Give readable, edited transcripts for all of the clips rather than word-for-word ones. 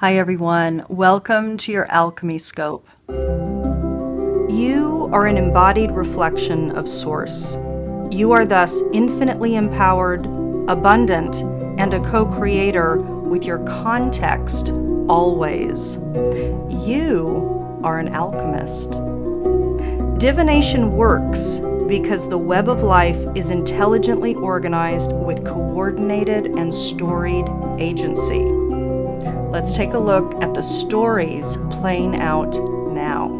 Hi everyone, welcome to your Alchemy Scope. You are an embodied reflection of Source. You are thus infinitely empowered, abundant, and a co-creator with your context always. You are an alchemist. Divination works because the web of life is intelligently organized with coordinated and storied agency. Let's take a look at the stories playing out now.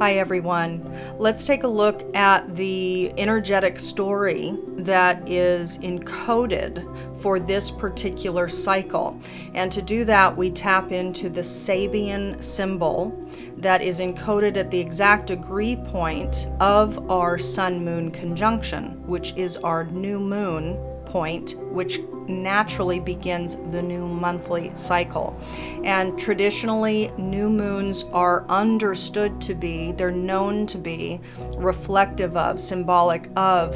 Hi everyone. Let's take a look at the energetic story that is encoded for this particular cycle. And to do that, we tap into the Sabian symbol that is encoded at the exact degree point of our Sun-Moon conjunction, which is our new moon point, which naturally begins the new monthly cycle. And traditionally, new moons are understood to be, they're known to be reflective of, symbolic of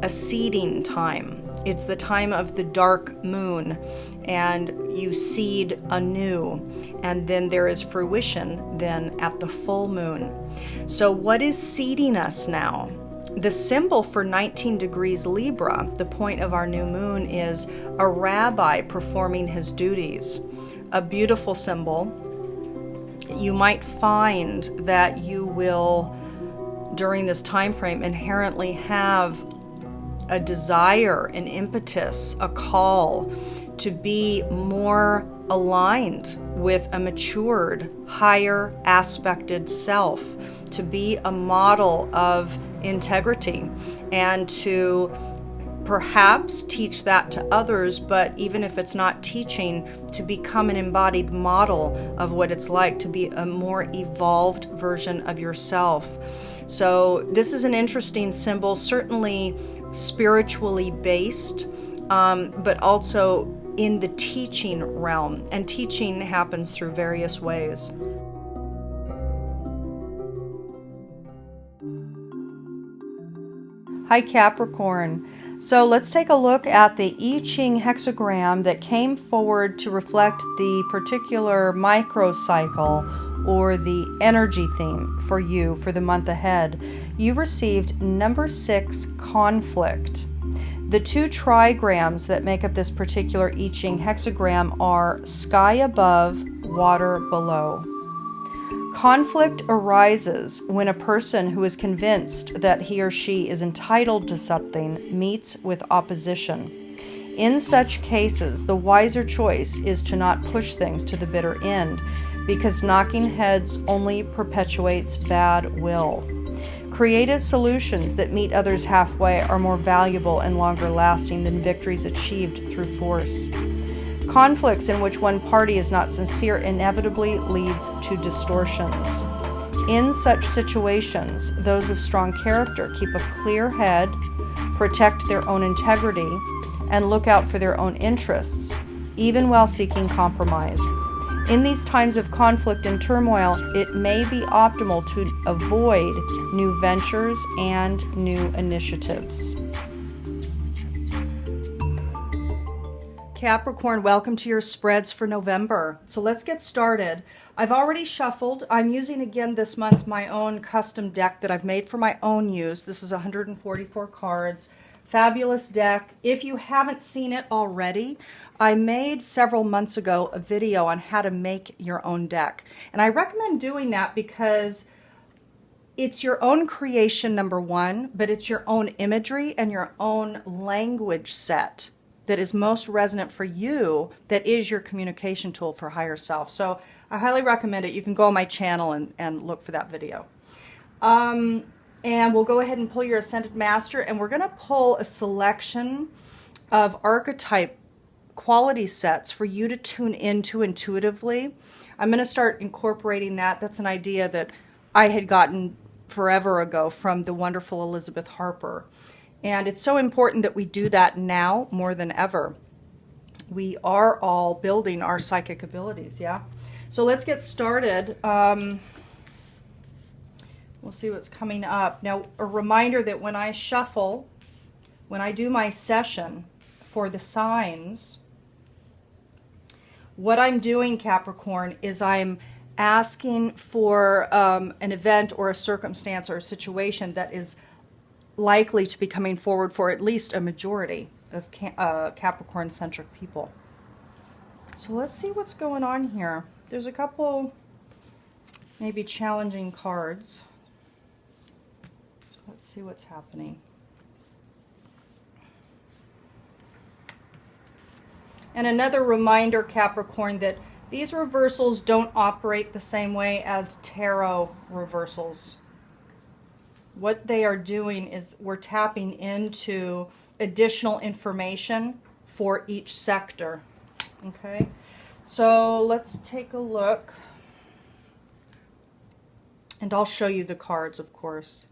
a seeding time. It's the time of the dark moon, and you seed anew, and then there is fruition then at the full moon. So what is seeding us now? The symbol for 19 degrees Libra, the point of our new moon, is a rabbi performing his duties. A beautiful symbol. You might find that you will, during this time frame, inherently have a desire, an impetus, a call to be more aligned with a matured, higher aspected self, to be a model of integrity, and to perhaps teach that to others, but even if it's not teaching, to become an embodied model of what it's like to be a more evolved version of yourself. So this is an interesting symbol, certainly spiritually based, but also in the teaching realm, and teaching happens through various ways. Hi Capricorn. So let's take a look at the I Ching hexagram that came forward to reflect the particular microcycle or the energy theme for you for the month ahead. You received number 6, conflict. The two trigrams that make up this particular I Ching hexagram are sky above, water below. Conflict arises when a person who is convinced that he or she is entitled to something meets with opposition. In such cases, the wiser choice is to not push things to the bitter end, because knocking heads only perpetuates bad will. Creative solutions that meet others halfway are more valuable and longer lasting than victories achieved through force. Conflicts in which one party is not sincere inevitably leads to distortions. In such situations, those of strong character keep a clear head, protect their own integrity, and look out for their own interests, even while seeking compromise. In these times of conflict and turmoil, it may be optimal to avoid new ventures and new initiatives. Capricorn, welcome to your spreads for November. So let's get started. I've already shuffled. I'm using again this month my own custom deck that I've made for my own use. This is 144 cards. Fabulous deck. If you haven't seen it already, I made several months ago a video on how to make your own deck. And I recommend doing that because it's your own creation, number one, but it's your own imagery and your own language set that is most resonant for you, that is your communication tool for higher self. So I highly recommend it. You can go on my channel and look for that video. And we'll go ahead and pull your Ascended Master, and we're going to pull a selection of archetype quality sets for you to tune into intuitively. I'm going to start incorporating that. That's an idea that I had gotten forever ago from the wonderful Elizabeth Harper. And it's so important that we do that now more than ever. We are all building our psychic abilities, yeah? So let's get started. We'll see what's coming up. Now, a reminder that when I shuffle, when I do my session for the signs, what I'm doing, Capricorn, is I'm asking for an event or a circumstance or a situation that is likely to be coming forward for at least a majority of Capricorn-centric people. So let's see what's going on here. There's a couple maybe challenging cards. So let's see what's happening. And another reminder, Capricorn, that these reversals don't operate the same way as tarot reversals. What they are doing is we're tapping into additional information for each sector. Okay, so let's take a look. And I'll show you the cards, of course.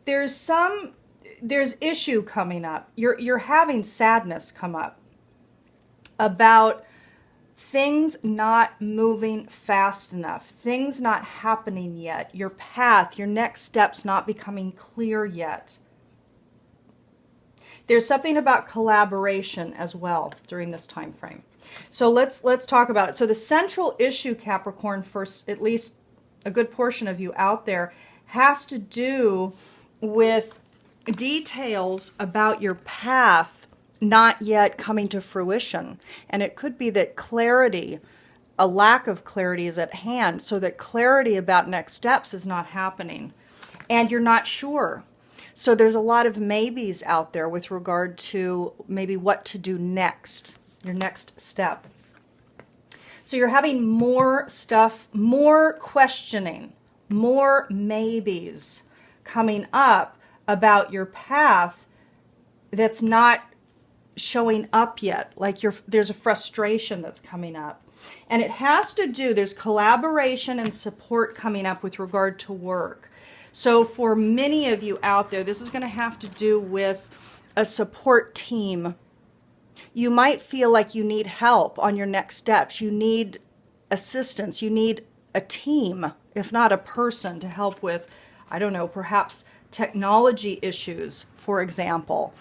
There's issue coming up. You're having sadness come up about things not moving fast enough, things not happening yet, your path, your next steps not becoming clear yet. There's something about collaboration as well during this time frame. So let's talk about it. So the central issue, Capricorn, for at least a good portion of you out there, has to do with details about your path not yet coming to fruition. And it could be that clarity, a lack of clarity is at hand, so that clarity about next steps is not happening. And you're not sure. So there's a lot of maybes out there with regard to maybe what to do next, your next step. So you're having more stuff, more questioning, more maybes coming up about your path that's not showing up yet. Like there's a frustration that's coming up. And it has to do, there's collaboration and support coming up with regard to work. So for many of you out there, this is going to have to do with a support team. You might feel like you need help on your next steps. You need assistance. You need a team, if not a person, to help with, I don't know, perhaps technology issues, for example.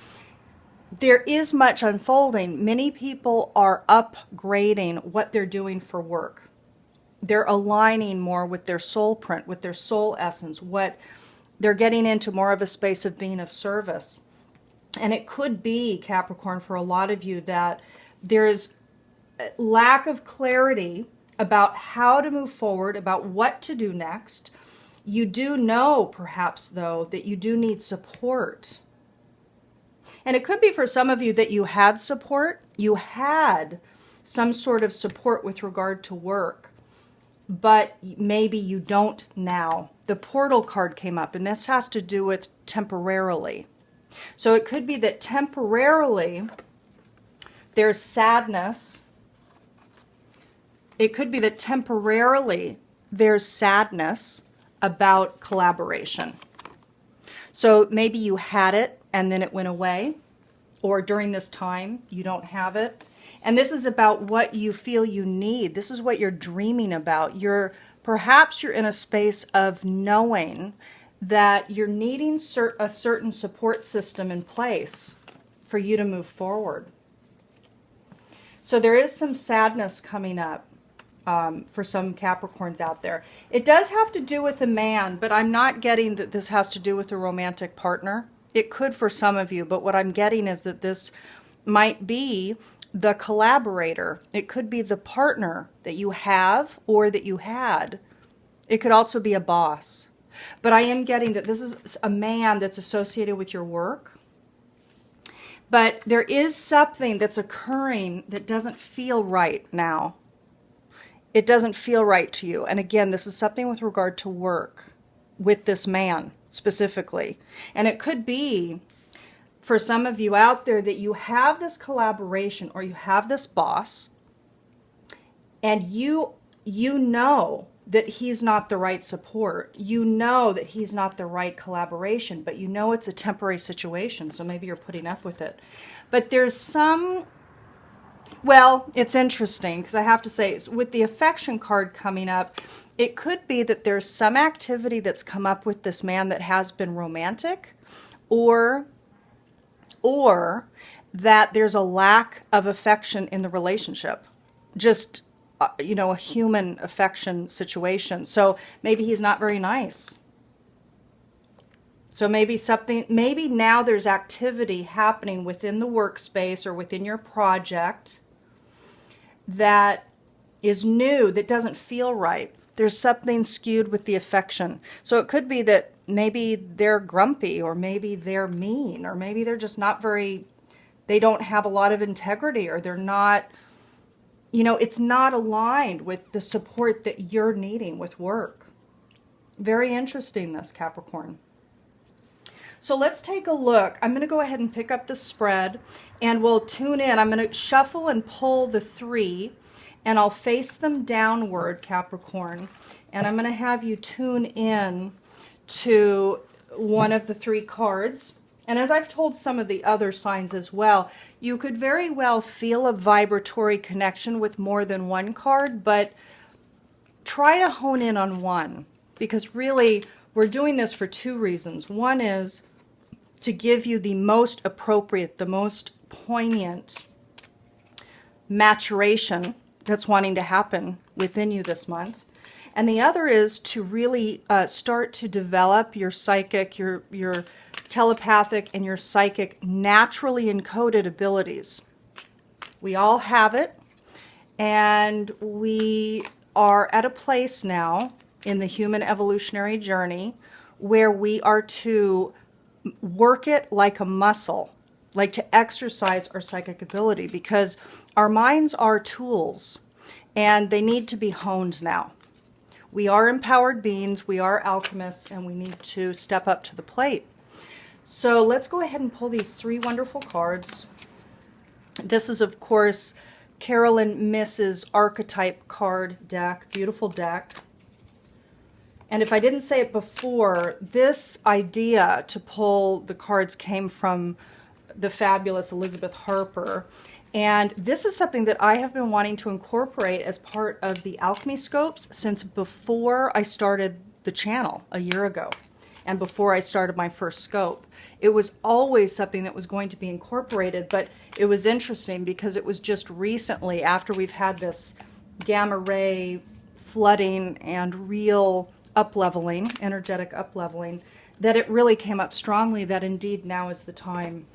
There is much unfolding. Many people are upgrading what they're doing for work. They're aligning more with their soul print, with their soul essence, what they're getting into more of a space of being of service. And it could be, Capricorn, for a lot of you, that there's a lack of clarity about how to move forward, about what to do next. You do know, perhaps, though, that you do need support. And it could be for some of you that you had support. You had some sort of support with regard to work, but maybe you don't now. The portal card came up, and this has to do with temporarily. So it could be that temporarily there's sadness. It could be that temporarily there's sadness about collaboration. So maybe you had it and then it went away, or during this time you don't have it. And this is about what you feel you need. This is what you're dreaming about. Perhaps you're in a space of knowing that you're needing a certain support system in place for you to move forward. So there is some sadness coming up for some Capricorns out there. It does have to do with a man, but I'm not getting that this has to do with a romantic partner. It could for some of you, but what I'm getting is that this might be the collaborator. It could be the partner that you have or that you had. It could also be a boss. But I am getting that this is a man that's associated with your work. But there is something that's occurring that doesn't feel right now. It doesn't feel right to you. And again, this is something with regard to work with this man specifically. And it could be for some of you out there that you have this collaboration or you have this boss, and you know that he's not the right support. You know that he's not the right collaboration, but you know it's a temporary situation, so maybe you're putting up with it. But there's some, well, it's interesting because I have to say, with the affection card coming up, it could be that there's some activity that's come up with this man that has been romantic, or that there's a lack of affection in the relationship. Just, you know, a human affection situation. So maybe he's not very nice. So maybe now there's activity happening within the workspace or within your project that is new, that doesn't feel right. There's something skewed with the affection. So it could be that maybe they're grumpy, or maybe they're mean, or maybe they're just not very, they don't have a lot of integrity, or they're not, you know, it's not aligned with the support that you're needing with work. Very interesting, this Capricorn. So let's take a look. I'm going to go ahead and pick up the spread, and we'll tune in. I'm going to shuffle and pull the 3, and I'll face them downward, Capricorn. And I'm going to have you tune in to one of the 3 cards. And as I've told some of the other signs as well, you could very well feel a vibratory connection with more than one card, but try to hone in on one, because really we're doing this for 2 reasons. One is to give you the most appropriate, the most poignant maturation that's wanting to happen within you this month. And the other is to really start to develop your psychic, your telepathic and your psychic naturally encoded abilities. We all have it, and we are at a place now in the human evolutionary journey where we are to work it like a muscle, like to exercise our psychic ability, because our minds are tools and they need to be honed now. We are empowered beings, we are alchemists, and we need to step up to the plate. So let's go ahead and pull these 3 wonderful cards. This is, of course, Carolyn Miss's Archetype card deck, beautiful deck. And if I didn't say it before, this idea to pull the cards came from the fabulous Elizabeth Harper. And this is something that I have been wanting to incorporate as part of the alchemy scopes since before I started the channel a year ago, and before I started my first scope. It was always something that was going to be incorporated, but it was interesting because it was just recently, after we've had this gamma ray flooding and real up-leveling, energetic up-leveling, that it really came up strongly that indeed now is the time.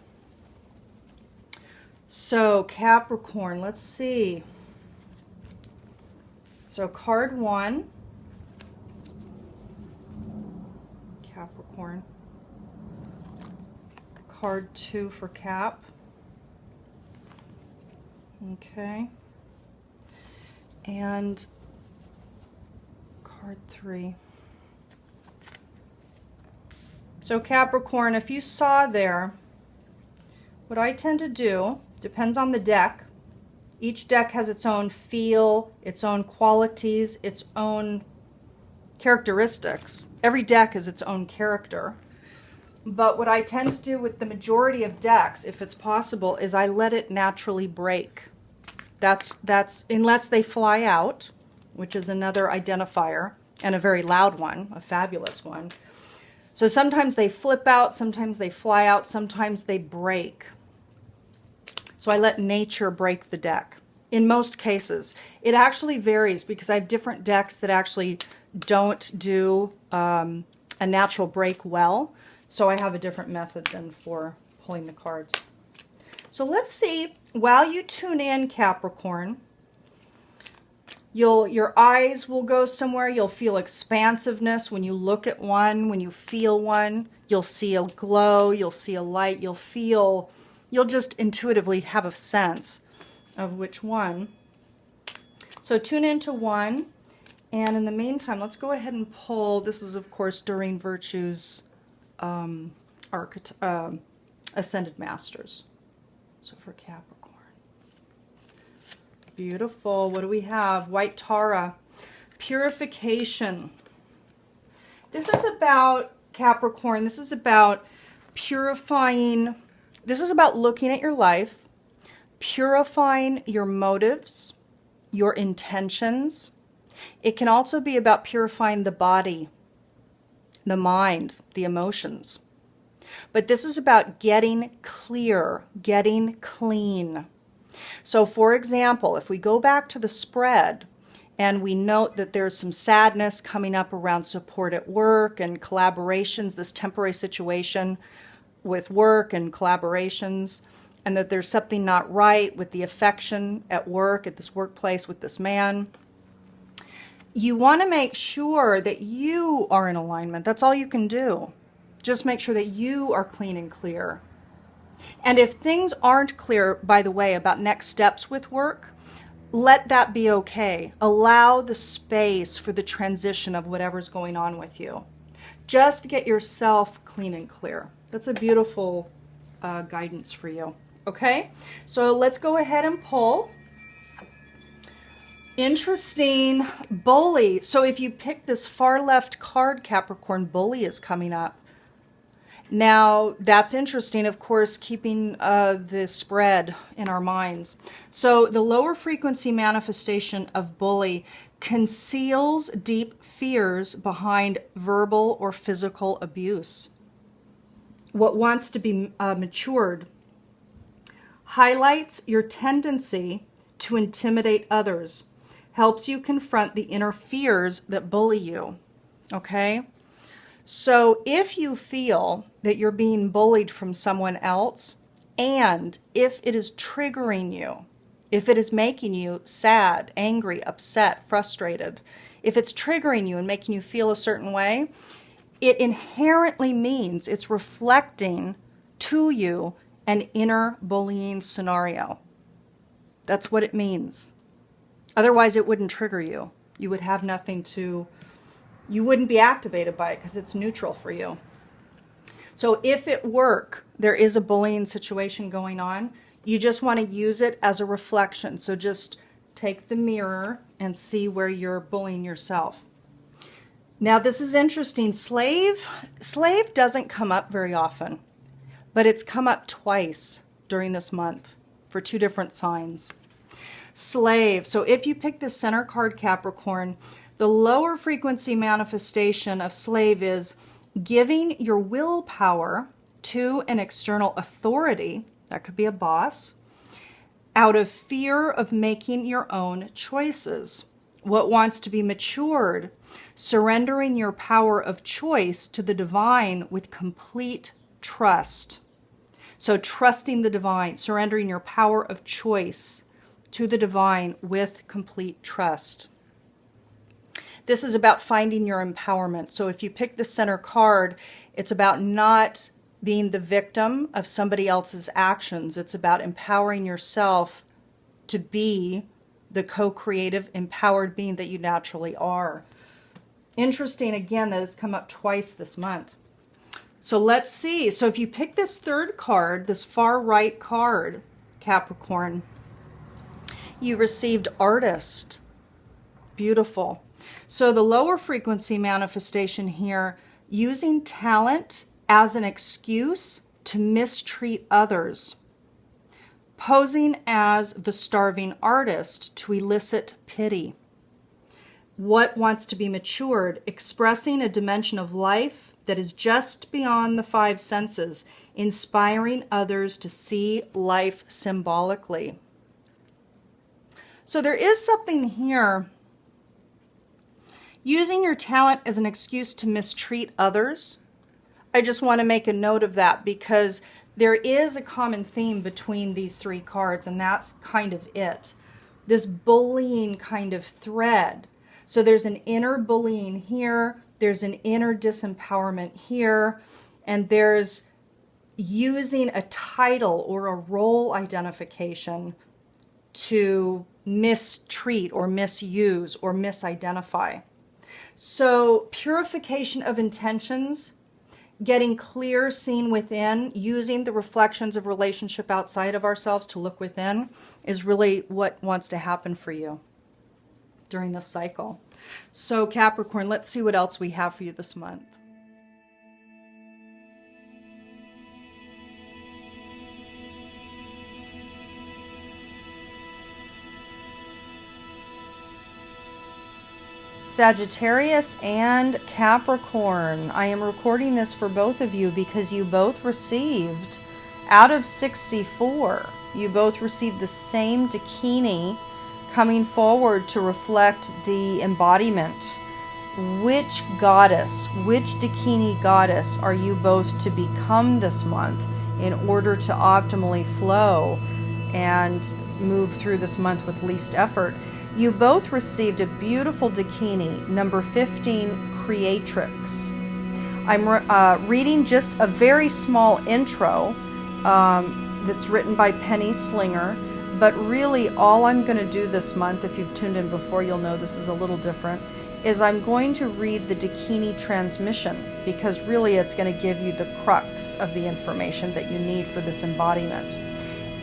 So Capricorn, let's see. So card 1, Capricorn. Card 2 for Cap. Okay. And card 3. So Capricorn, if you saw there, what I tend to do, depends on the deck. Each deck has its own feel, its own qualities, its own characteristics. Every deck is its own character. But what I tend to do with the majority of decks, if it's possible, is I let it naturally break. That's unless they fly out, which is another identifier, and a very loud one, a fabulous one. So sometimes they flip out, sometimes they fly out, sometimes they break. So I let nature break the deck. In most cases, it actually varies because I have different decks that actually don't do a natural break well. So I have a different method than for pulling the cards. So let's see, while you tune in, Capricorn, your eyes will go somewhere. You'll feel expansiveness when you look at one, when you feel one. You'll see a glow, you'll see a light, you'll just intuitively have a sense of which one. So tune into one, and in the meantime, let's go ahead and pull. This is, of course, Doreen Virtue's Ascended Masters. So for Capricorn. Beautiful. What do we have? White Tara. Purification. This is about, Capricorn, this is about purifying. This is about looking at your life, purifying your motives, your intentions, It can also be about purifying the body, the mind, the emotions. But this is about getting clear, getting clean. So for example, if we go back to the spread and we note that there's some sadness coming up around support at work and collaborations, this temporary situation with work and collaborations, and that there's something not right with the affection at work, at this workplace with this man, you want to make sure that you are in alignment. That's all you can do. Just make sure that you are clean and clear. And if things aren't clear, by the way, about next steps with work, let that be okay. Allow the space for the transition of whatever's going on with you. Just get yourself clean and clear. That's a beautiful guidance for you. Okay, so let's go ahead and pull. Interesting, bully. So if you pick this far left card, Capricorn, bully is coming up. Now, that's interesting, of course, keeping the spread in our minds. So the lower frequency manifestation of bully conceals deep fears behind verbal or physical abuse. What wants to be matured highlights your tendency to intimidate others, helps you confront the inner fears that bully you, okay? So if you feel that you're being bullied from someone else, and if it is triggering you, if it is making you sad, angry, upset, frustrated, if it's triggering you and making you feel a certain way, it inherently means it's reflecting to you an inner bullying scenario. That's what it means. Otherwise, it wouldn't trigger you. You would have nothing to, you wouldn't be activated by it because it's neutral for you. So if at work there is a bullying situation going on, you just want to use it as a reflection. So just take the mirror and see where you're bullying yourself. Now this is interesting. Slave doesn't come up very often, but it's come up twice during this month for two different signs. Slave. So if you pick the center card, Capricorn, the lower frequency manifestation of slave is giving your willpower to an external authority, that could be a boss, out of fear of making your own choices. What wants to be matured? Surrendering your power of choice to the divine with complete trust. So trusting the divine, surrendering your power of choice to the divine with complete trust. This is about finding your empowerment. So if you pick the center card, it's about not being the victim of somebody else's actions. It's about empowering yourself to be the co-creative, empowered being that you naturally are. Interesting, again, that it's come up twice this month. So let's see. So if you pick this third card, this far right card, Capricorn, you received artist. Beautiful. So the lower frequency manifestation here, using talent as an excuse to mistreat others. Posing as the starving artist to elicit pity. What wants to be matured? Expressing a dimension of life that is just beyond the five senses, inspiring others to see life symbolically. So there is something here. Using your talent as an excuse to mistreat others. I just want to make a note of that because there is a common theme between these three cards, and that's kind of it. This bullying kind of thread. So there's an inner bullying here, there's an inner disempowerment here, and there's using a title or a role identification to mistreat or misuse or misidentify. So purification of intentions, getting clear, seen within, using the reflections of relationship outside of ourselves to look within is really what wants to happen for you during this cycle. So Capricorn, let's see what else we have for you this month. Sagittarius and Capricorn, I am recording this for both of you because you both received, out of 64, you both received the same Dakini coming forward to reflect the embodiment. Which goddess, which Dakini goddess are you both to become this month in order to optimally flow and move through this month with least effort? You both received a beautiful Dakini, number 15, Creatrix. I'm reading just a very small intro that's written by Penny Slinger, but really all I'm going to do this month, if you've tuned in before, you'll know this is a little different, is I'm going to read the Dakini transmission, because really it's going to give you the crux of the information that you need for this embodiment.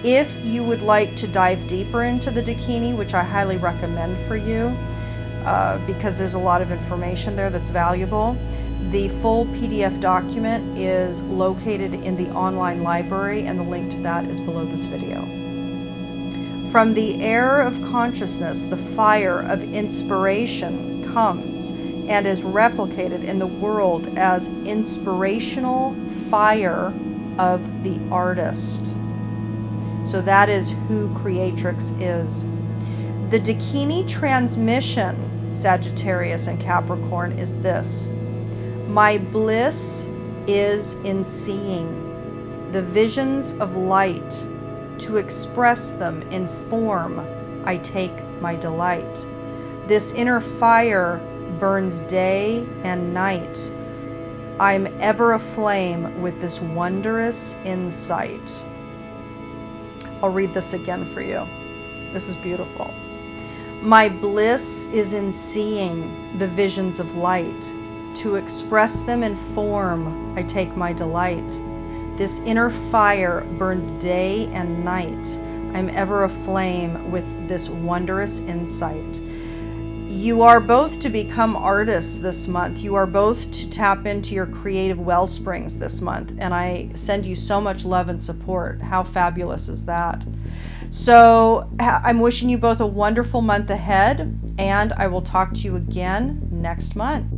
If you would like to dive deeper into the Dakini, which I highly recommend for you, because there's a lot of information there that's valuable, the full PDF document is located in the online library, and the link to that is below this video. From the air of consciousness, the fire of inspiration comes and is replicated in the world as inspirational fire of the artist. So that is who Creatrix is. The Dakini transmission, Sagittarius and Capricorn, is this: my bliss is in seeing the visions of light. To express them in form, I take my delight. This inner fire burns day and night. I'm ever aflame with this wondrous insight. I'll read this again for you. This is beautiful. My bliss is in seeing the visions of light. To express them in form, I take my delight. This inner fire burns day and night. I'm ever aflame with this wondrous insight. You are both to become artists this month. You are both to tap into your creative well springs this month. And I send you so much love and support. How fabulous is that? So I'm wishing you both a wonderful month ahead, and I will talk to you again next month.